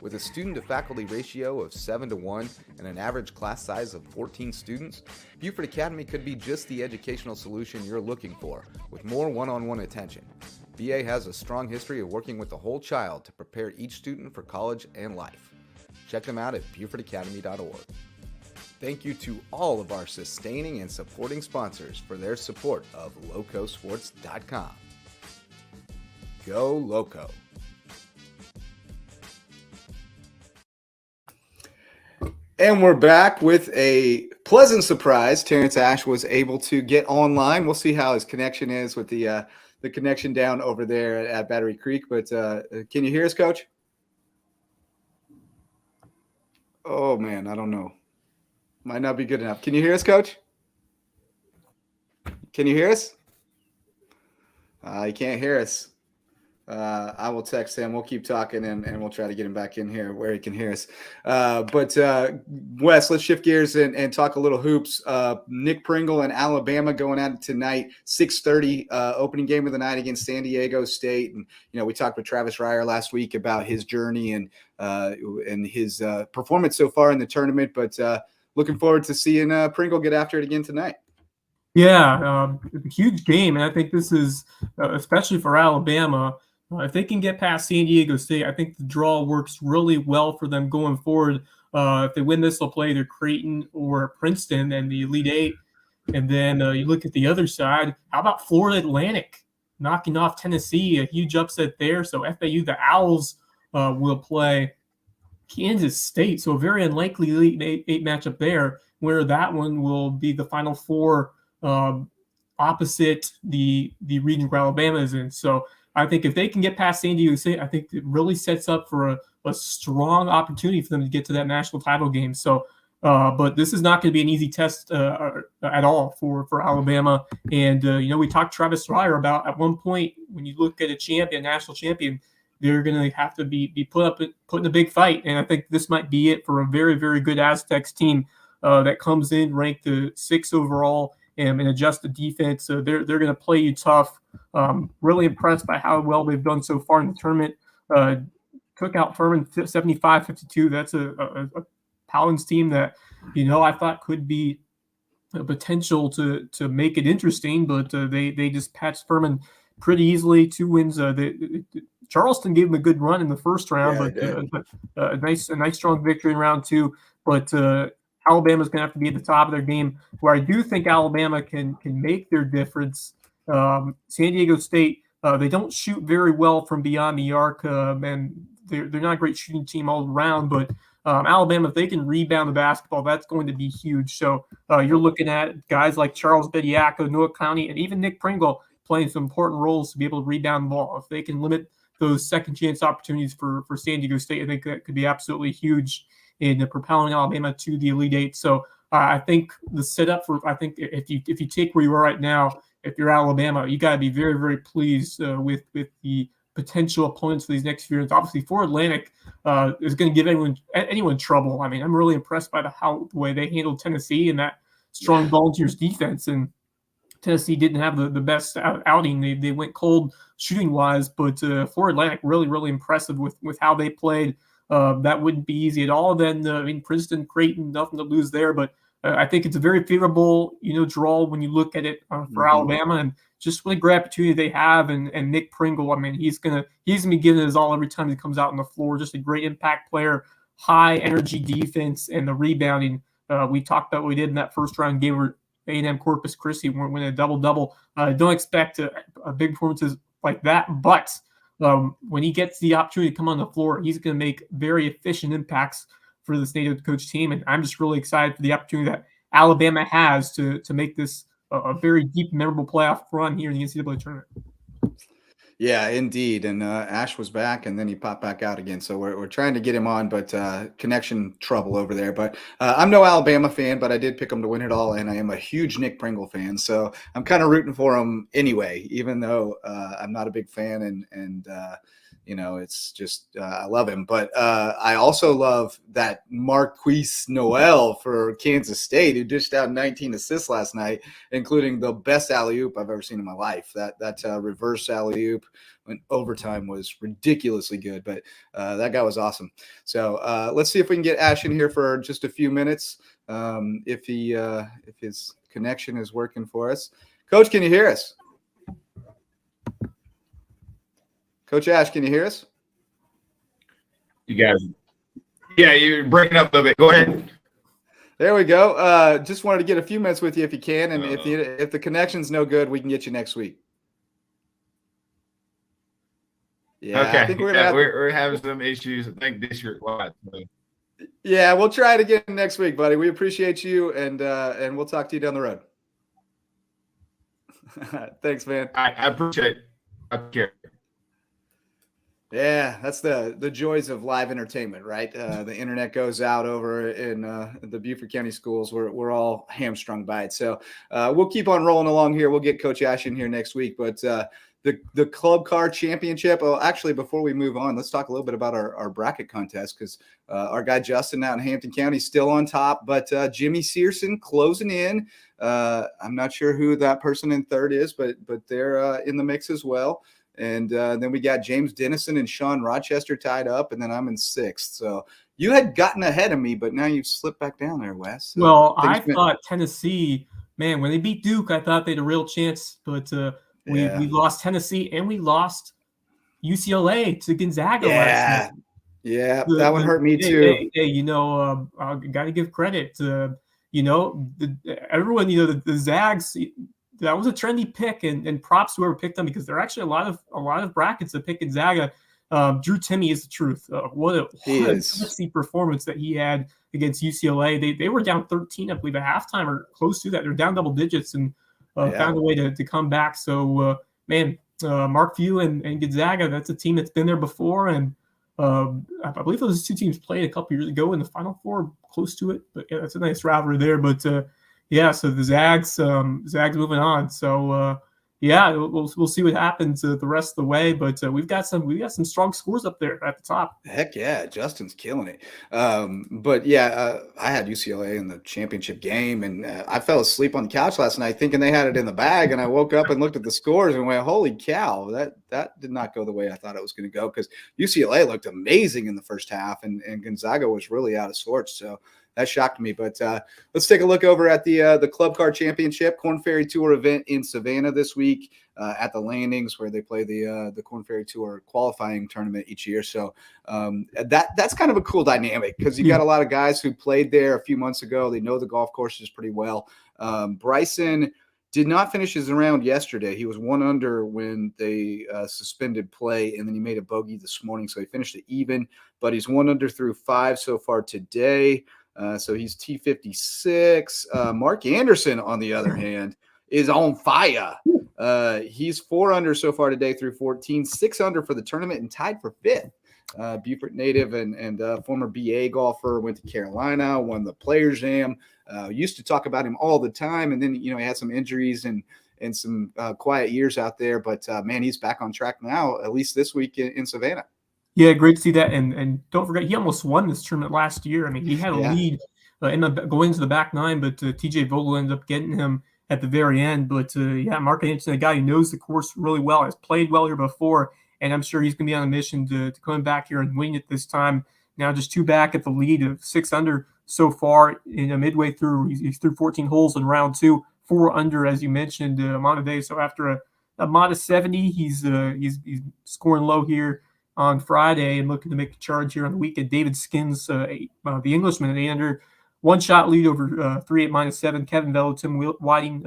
With a student-to-faculty ratio of 7-1 and an average class size of 14 students, Beaufort Academy could be just the educational solution you're looking for, with more one-on-one attention. BA has a strong history of working with the whole child to prepare each student for college and life. Check them out at BeaufortAcademy.org. Thank you to all of our sustaining and supporting sponsors for their support of LowcoSports.com. Go Lowco. And we're back with a pleasant surprise. Terrance Ashe was able to get online. We'll see how his connection is with the connection down over there at Battery Creek. But can you hear us, Coach? Oh, man, I don't know. Might not be good enough. Can you hear us, Coach? Can you hear us? He can't hear us. I will text him. We'll keep talking, and we'll try to get him back in here where he can hear us. But Wes, let's shift gears and talk a little hoops. Nick Pringle and Alabama going at it tonight, 6:30 opening game of the night against San Diego State. And we talked with Travis Reier last week about his journey and his performance so far in the tournament. But looking forward to seeing Pringle get after it again tonight. Yeah, a huge game, and I think this is especially for Alabama. If they can get past San Diego State, I think the draw works really well for them going forward. If they win this, they'll play either Creighton or Princeton and the Elite Eight. And then you look at the other side. How about Florida Atlantic knocking off Tennessee? A huge upset there. So FAU, the Owls, will play Kansas State. So a very unlikely Elite Eight matchup there, where that one will be the Final Four opposite the region where Alabama is in. So I think if they can get past San Diego State, I think it really sets up for a strong opportunity for them to get to that national title game. So, but this is not going to be an easy test at all for Alabama. And, we talked to Travis Reier about at one point, when you look at a national champion, they're going to have to be put in a big fight. And I think this might be it for a very, very good Aztecs team that comes in ranked 6th overall and adjust the defense. So they're going to play you tough. Really impressed by how well they've done so far in the tournament. Took out Furman 75-52. That's a Paladins team that, I thought could be a potential to make it interesting, but they just patched Furman pretty easily. 2 wins. Charleston gave them a good run in the first round, but a nice strong victory in round 2. But Alabama's going to have to be at the top of their game. Where I do think Alabama can make their difference. San Diego State, they don't shoot very well from beyond the arc, and they're not a great shooting team all around. But Alabama, if they can rebound the basketball, that's going to be huge. So you're looking at guys like Charles Bediako, Noah County, and even Nick Pringle playing some important roles to be able to rebound the ball. If they can limit those second chance opportunities for San Diego State, I think that could be absolutely huge in propelling Alabama to the Elite Eight. So I think the setup if you take where you are right now, if you're Alabama, you got to be very, very pleased with the potential opponents for these next few years. Obviously, Florida Atlantic is going to give anyone trouble. I mean, I'm really impressed by the way they handled Tennessee and that strong Volunteers defense. And Tennessee didn't have the best outing. They went cold shooting wise, but Florida Atlantic really, really impressive with how they played. That wouldn't be easy at all. Then, Princeton, Creighton, nothing to lose there. But I think it's a very favorable, draw when you look at it for Alabama, and just really great opportunity they have. And Nick Pringle, I mean, he's gonna be giving his all every time he comes out on the floor. Just a great impact player, high energy defense, and the rebounding. We talked about what we did in that first round game where A&M Corpus Christi went a double-double. Don't expect a big performances like that, but when he gets the opportunity to come on the floor, he's going to make very efficient impacts for this native coach team. And I'm just really excited for the opportunity that Alabama has to make this a very deep, memorable playoff run here in the NCAA tournament. Yeah, indeed. And Ashe was back, and then he popped back out again. So we're trying to get him on, but connection trouble over there. But I'm no Alabama fan, but I did pick him to win it all, and I am a huge Nick Pringle fan. So I'm kind of rooting for him anyway, even though I'm not a big fan, and it's just I love him. But I also love that Marquise Noel for Kansas State, who dished out 19 assists last night, including the best alley-oop I've ever seen in my life. That reverse alley-oop in overtime was ridiculously good, but that guy was awesome. So let's see if we can get Ashe in here for just a few minutes, if his connection is working for us. Coach, can you hear us? Coach Ashe, can you hear us? You guys, yeah, you're breaking up a little bit. Go ahead. There we go. Just wanted to get a few minutes with you if you can, and Uh-oh. if the connection's no good, we can get you next week. Yeah, Okay. I think we're gonna have we're having some issues. I think district wide. So. Yeah, we'll try it again next week, buddy. We appreciate you, and we'll talk to you down the road. Thanks, man. I appreciate it. I care. Yeah, that's the joys of live entertainment, right? The internet goes out over in the Beaufort County schools. We're all hamstrung by it. So we'll keep on rolling along here. We'll get Coach Ashe in here next week. But the Club Car Championship. Oh, actually, before we move on, let's talk a little bit about our bracket contest, because our guy Justin out in Hampton County is still on top, but Jimmy Searson closing in. I'm not sure who that person in third is, but they're in the mix as well. And then we got James Dennison and Sean Rochester tied up, and then I'm in sixth. So you had gotten ahead of me, but now you've slipped back down there, Wes. Well, I thought Tennessee, man, when they beat Duke, I thought they had a real chance, but we lost Tennessee and we lost UCLA to Gonzaga last night. Yeah, that one hurt me too. Hey, I got to give credit to, everyone, the Zags. That was a trendy pick, and props to whoever picked them, because there are actually a lot of brackets that pick Gonzaga. Drew Timme is the truth. What a sexy performance that he had against UCLA. They were down 13, I believe, at halftime or close to that. They're down double digits and found a way to come back. So, Mark Few and Gonzaga, that's a team that's been there before, and I believe those two teams played a couple years ago in the Final Four, close to it. But yeah, that's a nice rivalry there. But so the Zags moving on. So we'll see what happens the rest of the way. But we've got some strong scores up there at the top. Heck yeah, Justin's killing it. I had UCLA in the championship game, and I fell asleep on the couch last night thinking they had it in the bag, and I woke up and looked at the scores and went, "Holy cow, that did not go the way I thought it was going to go." Because UCLA looked amazing in the first half, and Gonzaga was really out of sorts. So that shocked me. But let's take a look over at the Club Car Championship Corn Ferry Tour event in Savannah this week at the Landings, where they play the Corn Ferry Tour qualifying tournament each year. So that's kind of a cool dynamic, because you got a lot of guys who played there a few months ago. They know the golf courses pretty well. Bryson did not finish his round yesterday. He was 1 under when they suspended play, and then he made a bogey this morning. So he finished it even, but he's 1 under through 5 so far today. So he's T56. Mark Anderson, on the other hand, is on fire. He's 4 under so far today through 14, 6 under for the tournament, and tied for 5th. Beaufort native and former BA golfer, went to Carolina, won the Players Jam. Used to talk about him all the time, and then he had some injuries and some quiet years out there. But man, he's back on track now, at least this week in Savannah. Yeah, great to see that. And don't forget, he almost won this tournament last year. I mean, he had a lead going into the back nine, but TJ Vogel ended up getting him at the very end. But Mark Anderson, a guy who knows the course really well, has played well here before, and I'm sure he's going to be on a mission to come back here and win it this time. Now just 2 back at the lead of 6 under so far midway through. He's through 14 holes in round 2, 4 under, as you mentioned, Monteday. So after a modest 70, he's scoring low here on Friday and looking to make a charge here on the weekend. David Skins, the Englishman, at 8 under, 1-shot lead over 3-8 -7. Kevin Velo, Tim Whiting,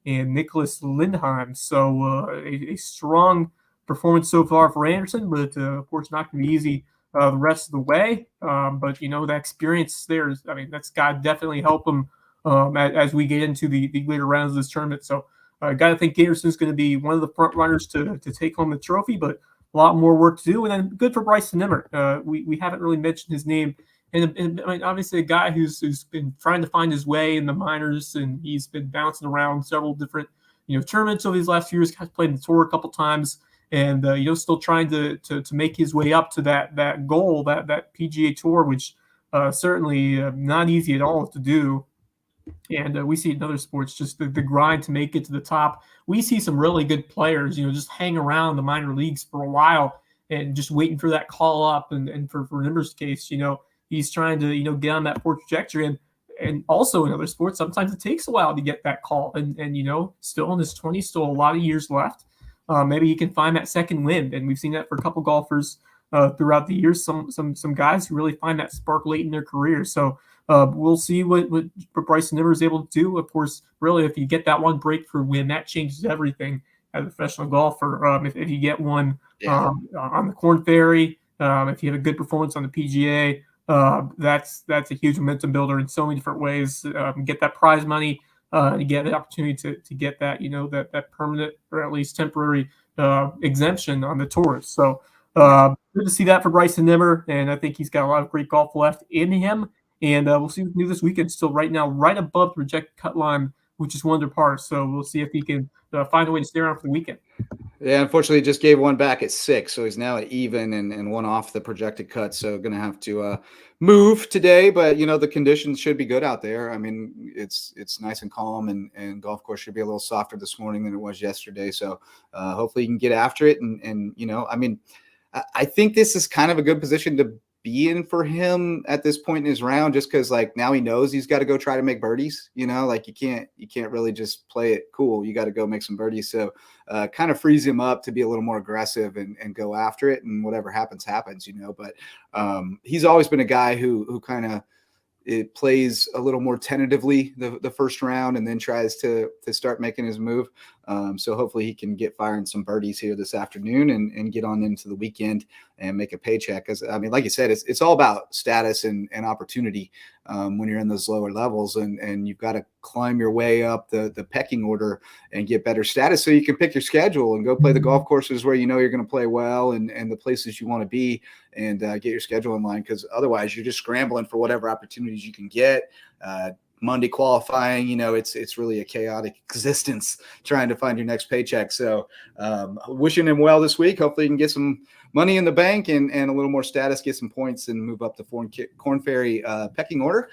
and Nicholas Lindheim. So a strong performance so far for Anderson, but of course not going to be easy the rest of the way. But that experience there is, that's got to definitely help him as we get into the later rounds of this tournament. So I got to think Anderson's going to be one of the front runners to take home the trophy, but a lot more work to do. And then good for Bryson Nimmer. We haven't really mentioned his name. And obviously a guy who's been trying to find his way in the minors, and he's been bouncing around several different tournaments over these last few years. Has played the tour a couple times, and still trying to make his way up to that goal, that PGA Tour, which certainly not easy at all to do. And we see in other sports just the grind to make it to the top. We see some really good players, just hang around the minor leagues for a while and just waiting for that call up. And for Nimmer's case, he's trying to, get on that forward trajectory. And also in other sports, sometimes it takes a while to get that call. And still in his 20s, still a lot of years left. Maybe he can find that second wind. And we've seen that for a couple golfers throughout the years. Some guys who really find that spark late in their career. So We'll see what Bryson Nimmer is able to do. Of course, really, if you get that one breakthrough win, that changes everything as a professional golfer. If you get one on the Corn Ferry, if you have a good performance on the PGA, that's a huge momentum builder in so many different ways. Get that prize money, you get the opportunity to get that that permanent or at least temporary exemption on the tours. So good to see that for Bryson Nimmer, and I think he's got a lot of great golf left in him. And we'll see what he can do this weekend. Still, right now, right above the projected cut line, which is 1 under par. So we'll see if he can find a way to stay around for the weekend. Yeah, unfortunately, he just gave one back at 6, so he's now at even and one off the projected cut. So going to have to move today, but the conditions should be good out there. I mean, it's nice and calm, and golf course should be a little softer this morning than it was yesterday. So hopefully, you can get after it. And I mean, I think this is kind of a good position to be in for him at this point in his round, just because like now he knows he's got to go try to make birdies. Like you can't really just play it cool. You got to go make some birdies. So kind of frees him up to be a little more aggressive and go after it, and whatever happens. But he's always been a guy who kind of it plays a little more tentatively the first round and then tries to start making his move. So hopefully he can get firing some birdies here this afternoon and get on into the weekend and make a paycheck. Because I mean, like you said, it's all about status and opportunity when you're in those lower levels, and you've got to climb your way up the pecking order and get better status so you can pick your schedule and go play the golf courses where you're going to play well and the places you want to be, and get your schedule in line, because otherwise you're just scrambling for whatever opportunities you can get. Monday qualifying, it's really a chaotic existence trying to find your next paycheck. So wishing him well this week. Hopefully he can get some money in the bank and a little more status, get some points, and move up the Corn Ferry pecking order.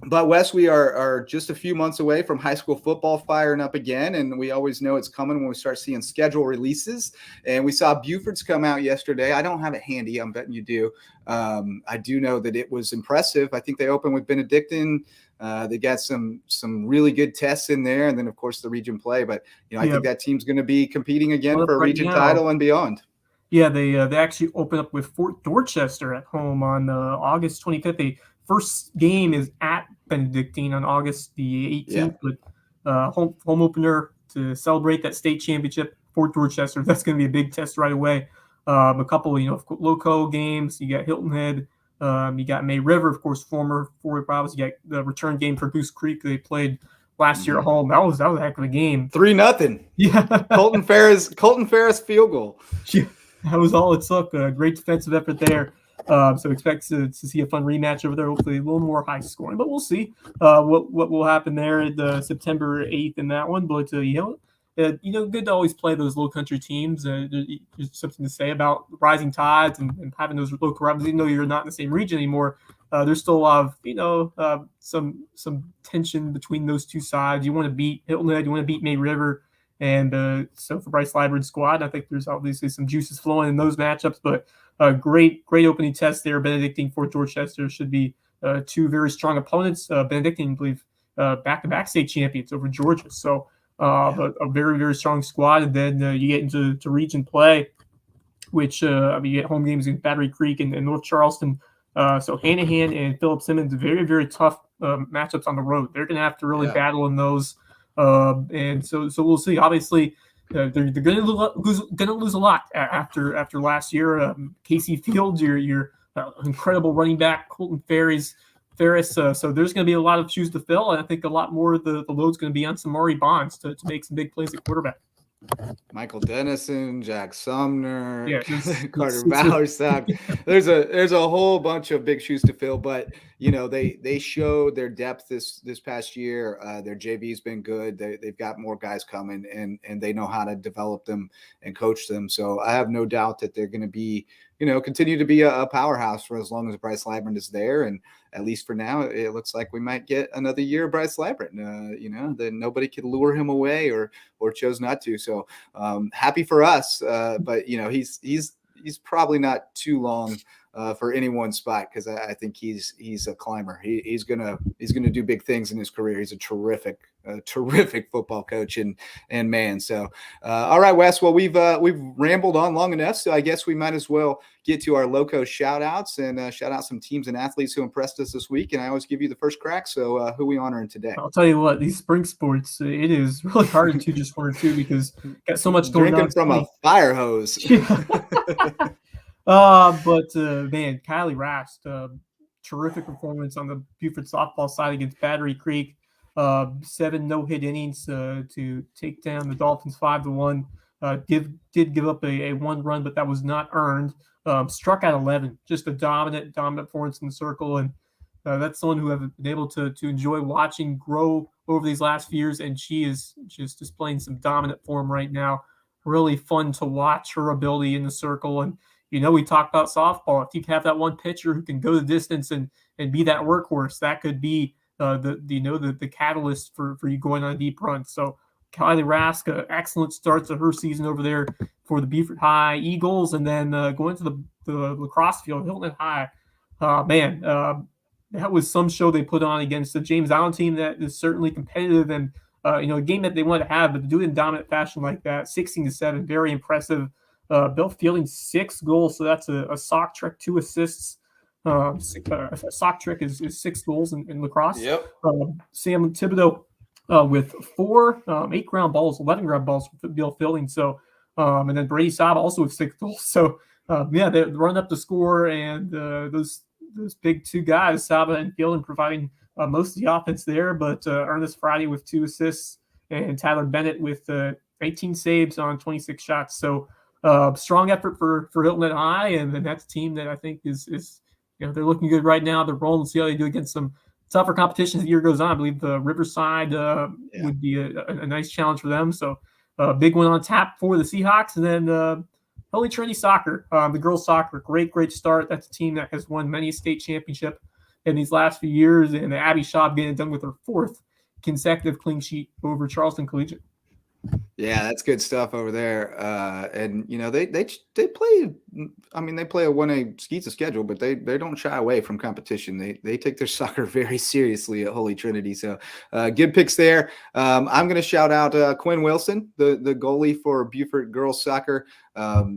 But Wes, we are just a few months away from high school football firing up again, and we always know it's coming when we start seeing schedule releases. And we saw Buford's come out yesterday. I don't have it handy. I'm betting you do. I do know that it was impressive. I think they opened with Benedictine. They got some really good tests in there, and then of course the region play. But I think that team's going to be competing again for a region title and beyond. Yeah, they actually open up with Fort Dorchester at home on August 25th. The first game is at Benedictine on August the 18th, with home opener to celebrate that state championship. Fort Dorchester, that's going to be a big test right away. A couple, Lowco games. You got Hilton Head. You got May River, of course, former Fort Browns. You got the return game for Goose Creek. They played last year at home. That was a heck of a game. 3-0. Yeah. Colton Ferris field goal. Yeah, that was all it took. A great defensive effort there. So expect to see a fun rematch over there. Hopefully a little more high scoring, but we'll see what will happen there at September 8th in that one. But good to always play those low country teams. There's something to say about rising tides and having those local rivals. Even though you're not in the same region anymore, there's still a lot of some tension between those two sides. You want to beat Hilton Head, you want to beat May River, and so for Bryce Lybrand's squad, I think there's obviously some juices flowing in those matchups. But great opening test there. Benedictine, Fort Dorchester should be two very strong opponents. Benedictine, I believe, back-to-back state champions over Georgia. So. A very, very strong squad. And then you get into region play, which you get home games in Battery Creek and North Charleston. So Hanahan and Philip Simmons, very, very tough matchups on the road. They're going to have to really battle in those. And so we'll see. Obviously, they're going to lose a lot after last year. Casey Fields, your incredible running back, Colton Ferris. So there's going to be a lot of shoes to fill, and I think a lot more of the load's going to be on Samari Bonds to make some big plays at quarterback. Michael Dennison, Jack Sumner, Carter it's Bowersock. There's a whole bunch of big shoes to fill, but they showed their depth this past year. Their JV's been good. They've got more guys coming, and they know how to develop them and coach them. So I have no doubt that they're going to be, continue to be a powerhouse for as long as Bryce Lybrand is there. And at least for now, it looks like we might get another year of Bryce Lybrand. That nobody could lure him away or chose not to. So happy for us, but he's probably not too long for any one spot, because I think he's a climber. He's gonna do big things in his career. He's a terrific football coach and man. So all right, Wes. Well, we've rambled on long enough, so I guess we might as well get to our Lowco shout outs and shout out some teams and athletes who impressed us this week. And I always give you the first crack. So who we honoring today? I'll tell you what, these spring sports, it is really hard to choose just one or two because got so much going Drinking on. from a fire hose. But man, Kylie Rast, terrific performance on the Buford softball side against Battery Creek. 7 no-hit innings to take down the Dolphins 5-1. Did give up a 1 run, but that was not earned. Struck out 11, just a dominant performance in the circle, and that's someone who I've been able to enjoy watching grow over these last few years, and she is just displaying some dominant form right now. Really fun to watch her ability in the circle. And we talked about softball. If you have that one pitcher who can go the distance and be that workhorse, that could be the catalyst for you going on a deep run. So Kylie Rask, excellent start to her season over there for the Beaufort High Eagles, and then going to the lacrosse field, Hilton High. That was some show they put on against the James Island team that is certainly competitive and a game that they want to have, but to do it in dominant fashion like that, 16-7, very impressive. Bill Fielding 6 goals, so that's a sock trick, 2 assists. A sock trick is 6 goals in lacrosse. Yep. Sam Thibodeau with 8 ground balls, 11 ground balls for Bill Fielding. So, and then Brady Saab also with 6 goals. So, they're running up the score, and those big 2 guys, Saba and Fielding, providing most of the offense there. But Ernest Friday with 2 assists, and Tyler Bennett with 18 saves on 26 shots. So, strong effort for Hilton High, and then that's a team that I think is they're looking good right now. They're rolling. See how they do against some tougher competition as the year goes on. I believe the Riverside would be a nice challenge for them. So big one on tap for the Seahawks. And then Holy Trinity Soccer, the girls soccer, great start. That's a team that has won many state championship in these last few years. And Abby Schaub getting it done with her 4th consecutive clean sheet over Charleston Collegiate. Yeah, that's good stuff over there. And they play. I mean, they play a 1A Skeetsa schedule, but they don't shy away from competition. They take their soccer very seriously at Holy Trinity. So good picks there. I'm going to shout out Quinn Wilson, the goalie for Beaufort girls soccer.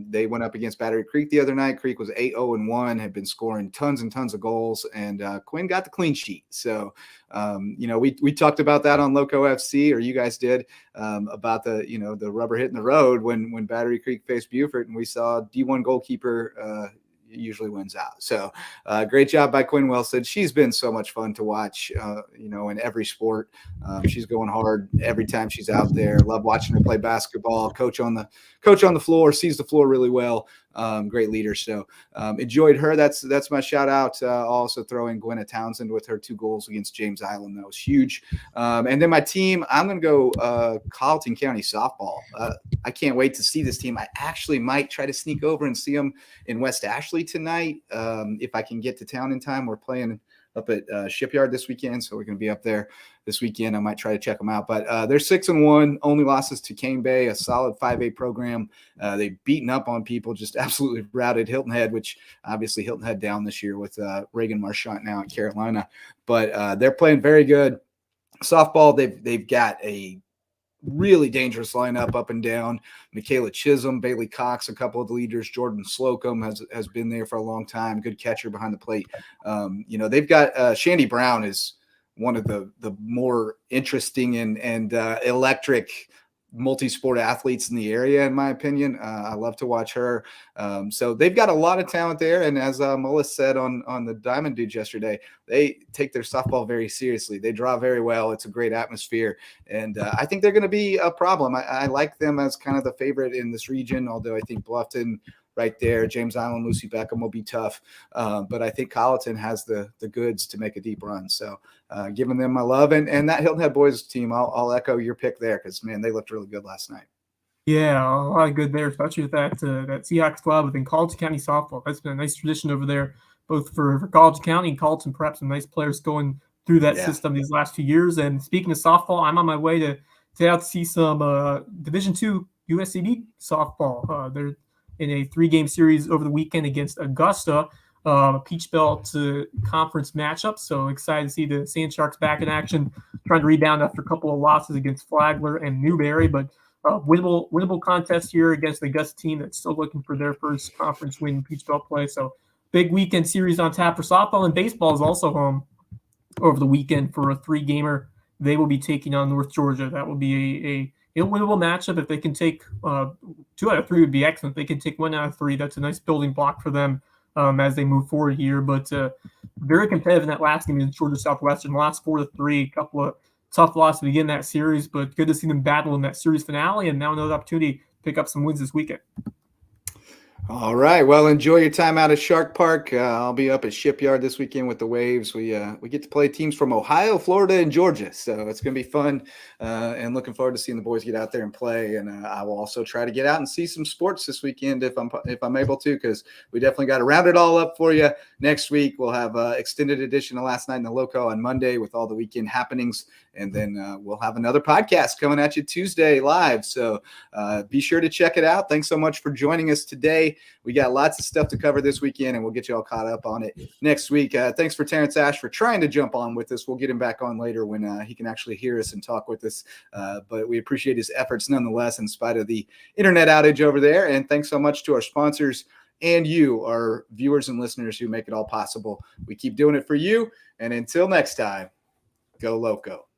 They went up against Battery Creek the other night. Creek was 8-0-1, had been scoring tons and tons of goals, and Quinn got the clean sheet. So we talked about that on Lowco FC, or you guys did, about the rubber hitting the road when Battery Creek faced Beaufort, and we saw D1 goalkeeper usually wins out. So great job by Quinn Wilson. She's been so much fun to watch, in every sport. She's going hard every time she's out there. Love watching her play basketball. Coach on the floor, sees the floor really well. Great leader. So enjoyed her. That's my shout out. I'll also throw in Gwenna Townsend with her 2 goals against James Island. That was huge. And then my team, I'm going to go Colleton County softball. I can't wait to see this team. I actually might try to sneak over and see them in West Ashley tonight. If I can get to town in time. We're playing up at Shipyard this weekend, so we're going to be up there this weekend. I might try to check them out, but they're 6-1, only losses to Cane Bay, a solid 5A program. They've beaten up on people, just absolutely routed Hilton Head, which obviously Hilton Head down this year with Reagan Marchant now at Carolina, but they're playing very good softball. They've got a really dangerous lineup up and down. Michaela Chisholm, Bailey Cox, a couple of the leaders. Jordan Slocum has been there for a long time. Good catcher behind the plate. They've got Shandy Brown is one of the more interesting and electric multi-sport athletes in the area, in my opinion. I love to watch her. So they've got a lot of talent there. And as Mullis said on the Diamond Dudes yesterday, they take their softball very seriously. They draw very well. It's a great atmosphere. And I think they're going to be a problem. I like them as kind of the favorite in this region, although I think Bluffton right there, James Island, Lucy Beckham will be tough. But I think Colleton has the goods to make a deep run. So giving them my love. And that Hilton Head boys team, I'll echo your pick there because, man, they looked really good last night. Yeah, a lot of good there, especially with that Seahawks club within Colleton County softball. That's been a nice tradition over there, both for Colleton County and Colleton. Perhaps some nice players going through that system these last few years. And speaking of softball, I'm on my way to out to see some Division II USCB softball. They're in a 3-game series over the weekend against Augusta. Peach Belt conference matchup. So excited to see the Sand Sharks back in action, trying to rebound after a couple of losses against Flagler and Newberry, but winnable contest here against the Augusta team that's still looking for their first conference win in Peach Belt play. So big weekend series on tap for softball, and baseball is also home over the weekend for a 3-gamer. They will be taking on North Georgia. That will be a winnable matchup. If they can take 2 out of 3 would be excellent. If they can take 1 out of 3, that's a nice building block for them as they move forward here. But very competitive in that last game against Georgia Southwestern. Lost 4-3, a couple of tough losses to begin that series, but good to see them battle in that series finale, and now another opportunity to pick up some wins this weekend. All right. Well, enjoy your time out at Shark Park. I'll be up at Shipyard this weekend with the Waves. We get to play teams from Ohio, Florida, and Georgia, so it's going to be fun. And looking forward to seeing the boys get out there and play. And I will also try to get out and see some sports this weekend if I'm able to, because we definitely got to round it all up for you. Next week we'll have extended edition of Last Night in the Lowco on Monday with all the weekend happenings, and then we'll have another podcast coming at you Tuesday live. So be sure to check it out. Thanks so much for joining us today. We got lots of stuff to cover this weekend, and we'll get you all caught up on it next week. Thanks for Terrance Ashe for trying to jump on with us. We'll get him back on later when he can actually hear us and talk with us. But we appreciate his efforts nonetheless, in spite of the internet outage over there. And thanks so much to our sponsors and you, our viewers and listeners who make it all possible. We keep doing it for you. And until next time, go Lowco.